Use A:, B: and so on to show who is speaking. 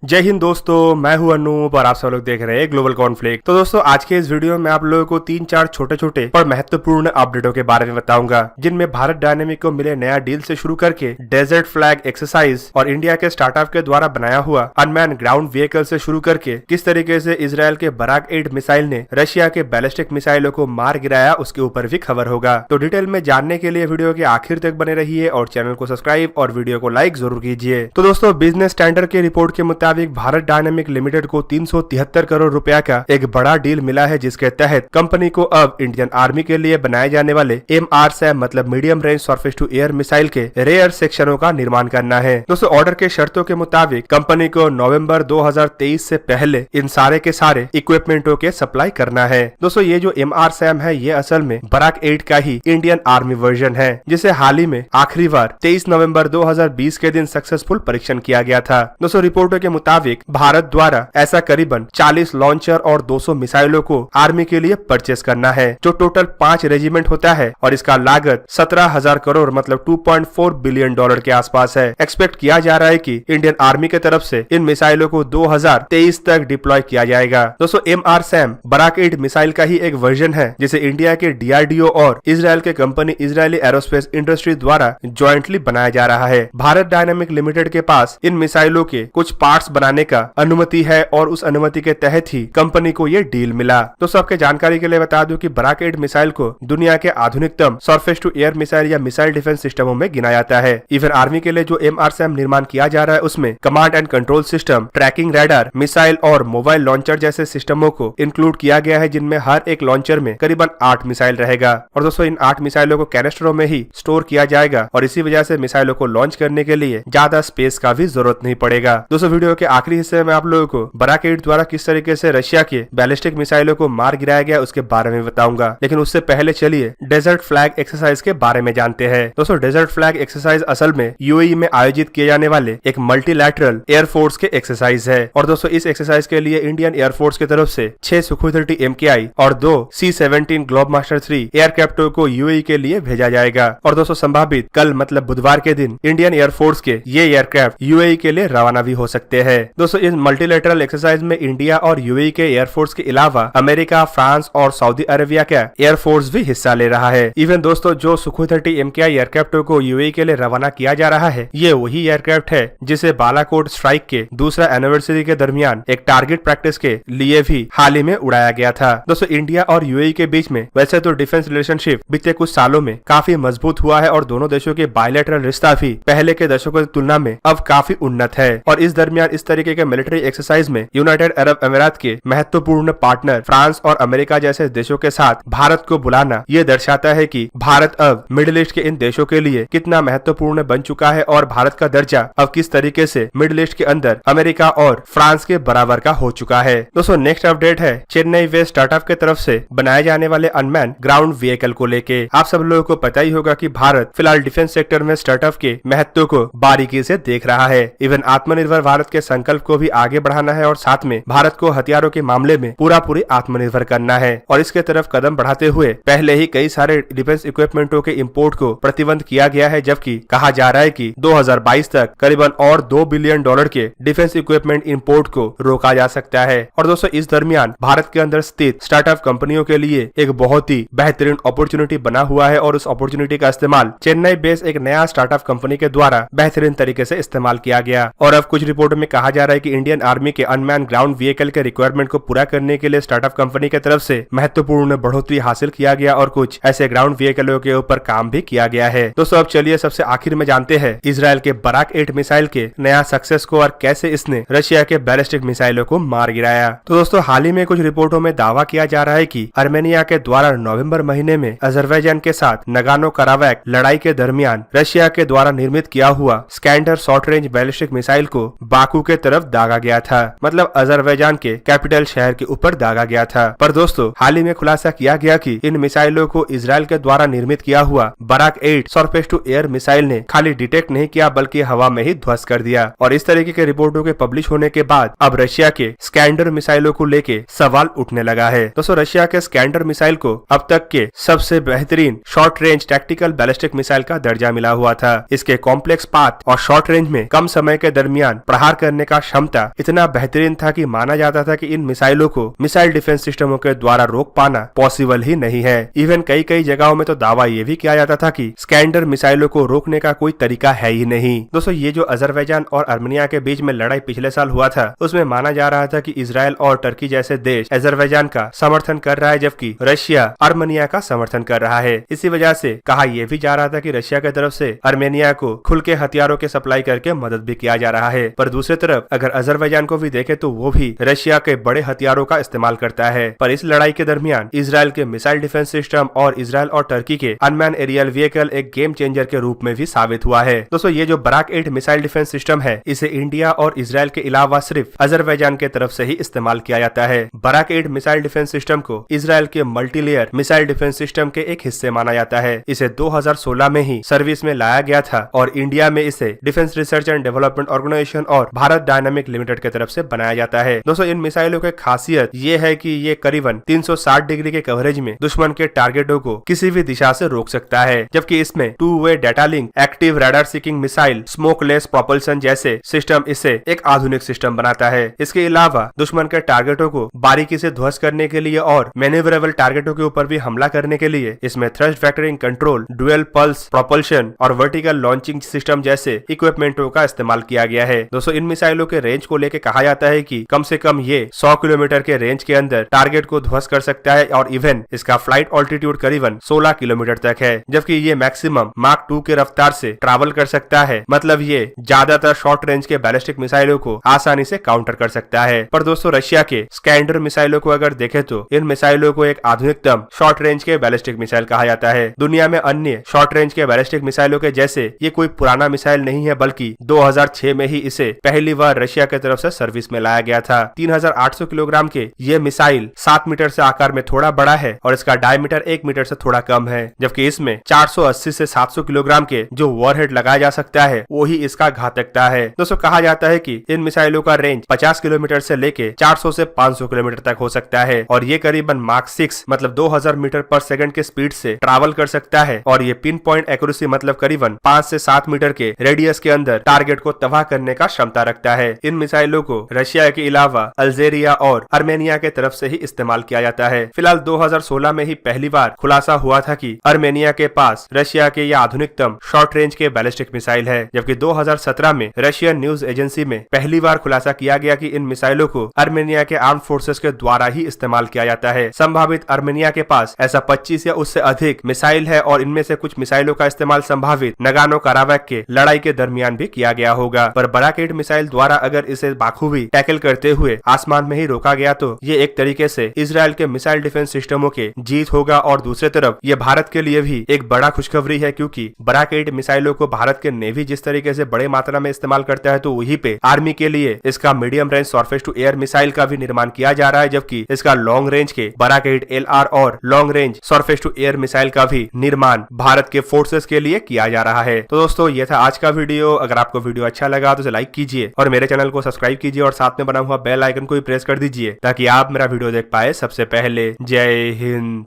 A: जय हिंद दोस्तों, मैं हूं अनूप और आप सब लोग देख रहे हैं ग्लोबल कॉन्फ्लिक्ट। तो दोस्तों आज के इस वीडियो में आप लोगों को 3-4 छोटे-छोटे पर महत्वपूर्ण अपडेटों के बारे में बताऊंगा, जिनमें भारत डायनेमिक को मिले नया डील से शुरू करके डेजर्ट फ्लैग एक्सरसाइज और इंडिया के स्टार्टअप के द्वारा बनाया हुआ अनमैन ग्राउंड व्हीकल से शुरू करके किस तरीके से इजरायल के बराक 8 मिसाइल ने रशिया के बैलिस्टिक मिसाइलों को मार गिराया, उसके ऊपर भी खबर होगा। तो डिटेल में जानने के लिए वीडियो के आखिर तक बने रहिए और चैनल को सब्सक्राइब और वीडियो को लाइक जरूर कीजिए। तो दोस्तों बिजनेस स्टैंडर्ड की रिपोर्ट के मुताबिक भारत डायनेमिक लिमिटेड को 373 करोड़ रुपया का एक बड़ा डील मिला है, जिसके तहत कंपनी को अब इंडियन आर्मी के लिए बनाए जाने वाले MRSAM मतलब medium range surface to air missile के रेयर सेक्शनों का निर्माण करना है। दोस्तों ऑर्डर के शर्तों के मुताबिक कंपनी को नवंबर 2023 से पहले इन सारे के सारे इक्विपमेंटों के सप्लाई करना है। दोस्तों ये जो MRSAM है ये असल में बराक 8 का ही इंडियन आर्मी वर्जन है, जिसे हाल ही में आखिरी बार 23 नवंबर 2020 के दिन सक्सेसफुल परीक्षण किया गया था। दोस्तों रिपोर्टों के मुताबिक भारत द्वारा ऐसा करीबन 40 लॉन्चर और 200 मिसाइलों को आर्मी के लिए परचेस करना है, जो टोटल 5 रेजिमेंट होता है और इसका लागत 17,000 करोड़ मतलब $2.4 बिलियन के आसपास है। एक्सपेक्ट किया जा रहा है कि इंडियन आर्मी के तरफ से इन मिसाइलों को 2023 तक डिप्लॉय किया जाएगा। दोस्तों MRSAM बराक 8 मिसाइल का ही एक वर्जन है, जिसे इंडिया के DRDO और इजरायल के कंपनी इजरायली एरोस्पेस इंडस्ट्री द्वारा ज्वाइंटली बनाया जा रहा है। भारत डायनेमिक लिमिटेड के पास इन मिसाइलों के कुछ पार्ट्स बनाने का अनुमति है और उस अनुमति के तहत ही कंपनी को ये डील मिला। तो सबके जानकारी के लिए बता दूं कि बराक 8 मिसाइल को दुनिया के आधुनिकतम सरफेस टू एयर मिसाइल या मिसाइल डिफेंस सिस्टमों में गिना जाता है। इवन आर्मी के लिए जो MRSAM निर्माण किया जा रहा है उसमें command and control system, tracking radar, missile और मोबाइल लॉन्चर जैसे सिस्टमों को इंक्लूड किया गया है, जिनमें हर एक लॉन्चर में करीबन 8 मिसाइल रहेगा। और दोस्तों इन 8 मिसाइलों को कैनिस्टरों में ही स्टोर किया जाएगा और इसी वजह से मिसाइलों को लॉन्च करने के लिए ज्यादा स्पेस का भी जरूरत नहीं पड़ेगा। दोस्तों वीडियो के आखिरी हिस्से में आप लोगों को बराक 8 द्वारा किस तरीके से रशिया के बैलिस्टिक मिसाइलों को मार गिराया गया उसके बारे में बताऊंगा, लेकिन उससे पहले चलिए डेजर्ट फ्लैग एक्सरसाइज के बारे में जानते हैं। दोस्तों डेजर्ट फ्लैग एक्सरसाइज असल में UAE में आयोजित किए जाने वाले एक मल्टीलैटरल एयरफोर्स के एक्सरसाइज है। और दोस्तों इस एक्सरसाइज के लिए इंडियन एयरफोर्स की तरफ से 6 सुखोई 30 MKI और 2 C-17 ग्लोबमास्टर 3 एयरक्राफ्टों को UAE के लिए भेजा जाएगा। और दोस्तों संभावित कल मतलब बुधवार के दिन इंडियन एयरफोर्स के ये एयरक्राफ्ट UAE के लिए रवाना भी हो सकते हैं। दोस्तों इस मल्टीलैटरल एक्सरसाइज में इंडिया और UAE के एयरफोर्स के अलावा अमेरिका, फ्रांस और सऊदी अरेबिया का एयरफोर्स भी हिस्सा ले रहा है। इवन दोस्तों जो सुखोई 30 MKI एयरक्राफ्टों को UAE के लिए रवाना किया जा रहा है, ये वही एयरक्राफ्ट है जिसे बालाकोट स्ट्राइक के दूसरा एनिवर्सरी के दरमियान एक टारगेट प्रैक्टिस के लिए भी हाल ही में उड़ाया गया था। दोस्तों इंडिया और UAE के बीच में वैसे तो डिफेंस रिलेशनशिप बीते कुछ सालों में काफी मजबूत हुआ है और दोनों देशों के बायलैटरल रिश्ता भी पहले के दशकों की तुलना में अब काफी उन्नत है। और इस दरमियान इस तरीके के मिलिट्री एक्सरसाइज में यूनाइटेड अरब अमीरात के महत्वपूर्ण पार्टनर फ्रांस और अमेरिका जैसे देशों के साथ भारत को बुलाना ये दर्शाता है कि भारत अब मिडिल ईस्ट के इन देशों के लिए कितना महत्वपूर्ण बन चुका है और भारत का दर्जा अब किस तरीके से मिडिल ईस्ट के अंदर अमेरिका और फ्रांस के बराबर का हो चुका है। दोस्तों नेक्स्ट अपडेट है चेन्नई वेस्ट स्टार्टअप के तरफ से बनाए जाने वाले अनमैन ग्राउंड व्हीकल को लेके। आप सब लोगों को पता ही होगा कि भारत फिलहाल डिफेंस सेक्टर में स्टार्टअप के महत्व को बारीकी से देख रहा है। इवन आत्मनिर्भर भारत के संकल्प को भी आगे बढ़ाना है और साथ में भारत को हथियारों के मामले में पूरी आत्मनिर्भर करना है। और इसके तरफ कदम बढ़ाते हुए पहले ही कई सारे डिफेंस इक्विपमेंटों के इंपोर्ट को प्रतिबंध किया गया है, जबकि कहा जा रहा है कि 2022 तक करीबन और $2 बिलियन के डिफेंस इक्विपमेंट इंपोर्ट को रोका जा सकता है। और दोस्तों इस दरमियान भारत के अंदर स्थित स्टार्टअप कंपनियों के लिए एक बहुत ही बेहतरीन अपॉर्चुनिटी बना हुआ है और उस अपॉर्चुनिटी का इस्तेमाल चेन्नई बेस्ड एक नया स्टार्टअप कंपनी के द्वारा बेहतरीन तरीके से इस्तेमाल किया गया। और अब कुछ रिपोर्टों में कहा जा रहा है कि इंडियन आर्मी के अनमैन ग्राउंड व्हीकल के रिक्वायरमेंट को पूरा करने के लिए स्टार्टअप कंपनी की तरफ से महत्वपूर्ण बढ़ोतरी हासिल किया गया और कुछ ऐसे ग्राउंड व्हीकलों के ऊपर काम भी किया गया है। दोस्तों अब चलिए सबसे आखिर में जानते हैं इजरायल के बराक 8 मिसाइल के नया सक्सेस को और कैसे इसने रशिया के बैलिस्टिक मिसाइलों को मार गिराया। तो दोस्तों हाल ही में कुछ रिपोर्टों में दावा किया जा रहा है कि आर्मेनिया के द्वारा नवंबर महीने में अजरबैजान के साथ नगानो कराबाख लड़ाई के दरमियान रशिया के द्वारा निर्मित किया हुआ स्कैंडर शॉर्ट रेंज बैलिस्टिक मिसाइल को बाकू के तरफ दागा गया था, मतलब अजरबैजान के कैपिटल शहर के ऊपर दागा गया था। पर दोस्तों हाल ही में खुलासा किया गया कि इन मिसाइलों को इजरायल के द्वारा निर्मित किया हुआ Barak 8 surface to air missile ने खाली डिटेक्ट नहीं किया बल्कि हवा में ही ध्वस्त कर दिया। और इस तरीके के रिपोर्टों के पब्लिश होने के बाद अब रशिया के स्कैंडर मिसाइलों को लेके सवाल उठने लगा है। दोस्तों रशिया के स्कैंडर मिसाइल को अब तक के सबसे बेहतरीन short range tactical ballistic missile का दर्जा मिला हुआ था। इसके कॉम्प्लेक्स पाथ और शॉर्ट रेंज में कम समय के दरमियान प्रहार करने करने का क्षमता इतना बेहतरीन था कि माना जाता था कि इन मिसाइलों को मिसाइल डिफेंस सिस्टमों के द्वारा रोक पाना पॉसिबल ही नहीं है। इवन कई कई जगहों में तो दावा ये भी किया जाता था कि स्कैंडर मिसाइलों को रोकने का कोई तरीका है ही नहीं। दोस्तों ये जो अजरबैजान और आर्मेनिया के बीच में लड़ाई पिछले साल हुआ था, उसमें माना जा रहा था कि इजराइल और टर्की जैसे देश अजरबैजान का समर्थन कर रहा है, जबकि रशिया आर्मेनिया का समर्थन कर रहा है। इसी वजह से कहा यह भी जा रहा था कि रशिया की तरफ से आर्मेनिया को खुल के हथियारों के सप्लाई करके मदद भी किया जा रहा है। पर दूसरी तरफ अगर अजरबैजान को भी देखे तो वो भी रशिया के बड़े हथियारों का इस्तेमाल करता है। पर इस लड़ाई के दरमियान इजराइल के मिसाइल डिफेंस सिस्टम और इजराइल और टर्की के अनमैन एरियल व्हीकल एक गेम चेंजर के रूप में भी साबित हुआ है। दोस्तों ये जो बराक 8 मिसाइल डिफेंस सिस्टम है, इसे इंडिया और इजराइल के अलावा सिर्फ अजरबैजान के तरफ से ही इस्तेमाल किया जाता है। बराक 8 मिसाइल डिफेंस सिस्टम को इजराइल के मल्टीलेयर मिसाइल डिफेंस सिस्टम के एक हिस्से माना जाता है। इसे 2016 में ही सर्विस में लाया गया था और इंडिया में इसे defence research and development organisation और भारत डायनामिक लिमिटेड की तरफ से बनाया जाता है। दोस्तों इन मिसाइलों की खासियत ये है कि ये करीबन 360 डिग्री के कवरेज में दुश्मन के टारगेटों को किसी भी दिशा से रोक सकता है, जबकि इसमें two way data link, active radar seeking missile, smokeless propulsion जैसे सिस्टम इसे एक आधुनिक सिस्टम बनाता है। इसके अलावा दुश्मन के टारगेटों को बारीकी से ध्वस्त करने के लिए और मैन्यूवरेबल टारगेटों के ऊपर भी हमला करने के लिए इसमें thrust vectoring control, dual pulse propulsion और वर्टिकल लॉन्चिंग सिस्टम जैसे इक्विपमेंटों का इस्तेमाल किया गया है। दोस्तों इन मिसाइलों के रेंज को लेकर कहा जाता है कि कम से कम ये 100 किलोमीटर के रेंज के अंदर टारगेट को ध्वस्त कर सकता है और इवन इसका फ्लाइट ऑल्टीट्यूड करीबन 16 किलोमीटर तक है, जबकि ये मैक्सिमम माक 2 के रफ्तार से ट्रैवल कर सकता है। मतलब ये ज्यादातर शॉर्ट रेंज के बैलिस्टिक मिसाइलों को आसानी से काउंटर कर सकता है। पर दोस्तों रशिया के स्कैंडर मिसाइलों को अगर देखें तो इन मिसाइलों को एक आधुनिकतम शॉर्ट रेंज के बैलिस्टिक मिसाइल कहा जाता है। दुनिया में अन्य शॉर्ट रेंज के बैलिस्टिक मिसाइलों के जैसे ये कोई पुराना मिसाइल नहीं है, बल्कि 2006 में ही इसे पहली बार रशिया की तरफ से सर्विस में लाया गया था। 3800 किलोग्राम के ये मिसाइल 7 मीटर से आकार में थोड़ा बड़ा है और इसका डायमीटर 1 मीटर से थोड़ा कम है, जबकि इसमें 480 से 700 किलोग्राम के जो वॉरहेड लगाया जा सकता है वो ही इसका घातकता है। दोस्तों कहा जाता है कि इन मिसाइलों का रेंज 50 किलोमीटर से लेके 400 से 500 किलोमीटर तक हो सकता है और ये करीबन मार्क 6 मतलब 2000 मीटर पर सेकंड के स्पीड से ट्रैवल कर सकता है और ये पिन पॉइंट एक्यूरेसी मतलब करीबन 5 से 7 मीटर के रेडियस के अंदर टारगेट को तबाह करने का क्षमता रखता है। इन मिसाइलों को रशिया के अलावा अल्जेरिया और आर्मेनिया के तरफ से ही इस्तेमाल किया जाता है। फिलहाल 2016 में ही पहली बार खुलासा हुआ था कि आर्मेनिया के पास रशिया के ये आधुनिकतम शॉर्ट रेंज के बैलिस्टिक मिसाइल है, जबकि 2017 में रशियन न्यूज एजेंसी में पहली बार खुलासा किया गया कि इन मिसाइलों को आर्मेनिया के आर्म फोर्सेस के द्वारा ही इस्तेमाल किया जाता है। संभावित आर्मेनिया के पास ऐसा 25 या उससे अधिक मिसाइल है और इनमें से कुछ मिसाइलों का इस्तेमाल संभावित नगानो काराबाख के लड़ाई के दरमियान भी किया गया होगा। पर बराक 8 मिसाइल द्वारा अगर इसे बाखूबी टैकल करते हुए आसमान में ही रोका गया तो ये एक तरीके से इजराइल के मिसाइल डिफेंस सिस्टमों के जीत होगा और दूसरे तरफ ये भारत के लिए भी एक बड़ा खुशखबरी है, क्योंकि बराक 8 मिसाइलों को भारत के नेवी जिस तरीके से बड़े मात्रा में इस्तेमाल करता है तो वहीं पे आर्मी के लिए इसका medium range surface to air missile का भी निर्माण किया जा रहा है, जबकि इसका लॉन्ग रेंज के बराक 8 LR और long range surface to air missile का भी निर्माण भारत के फोर्सेस के लिए किया जा रहा है। तो दोस्तों ये था आज का वीडियो। अगर आपको वीडियो अच्छा लगा तो इसे लाइक कीजिए और मेरे चैनल को सब्सक्राइब कीजिए और साथ में बना हुआ बेल आइकन को भी प्रेस कर दीजिए ताकि आप मेरा वीडियो देख पाए सबसे पहले। जय हिंद।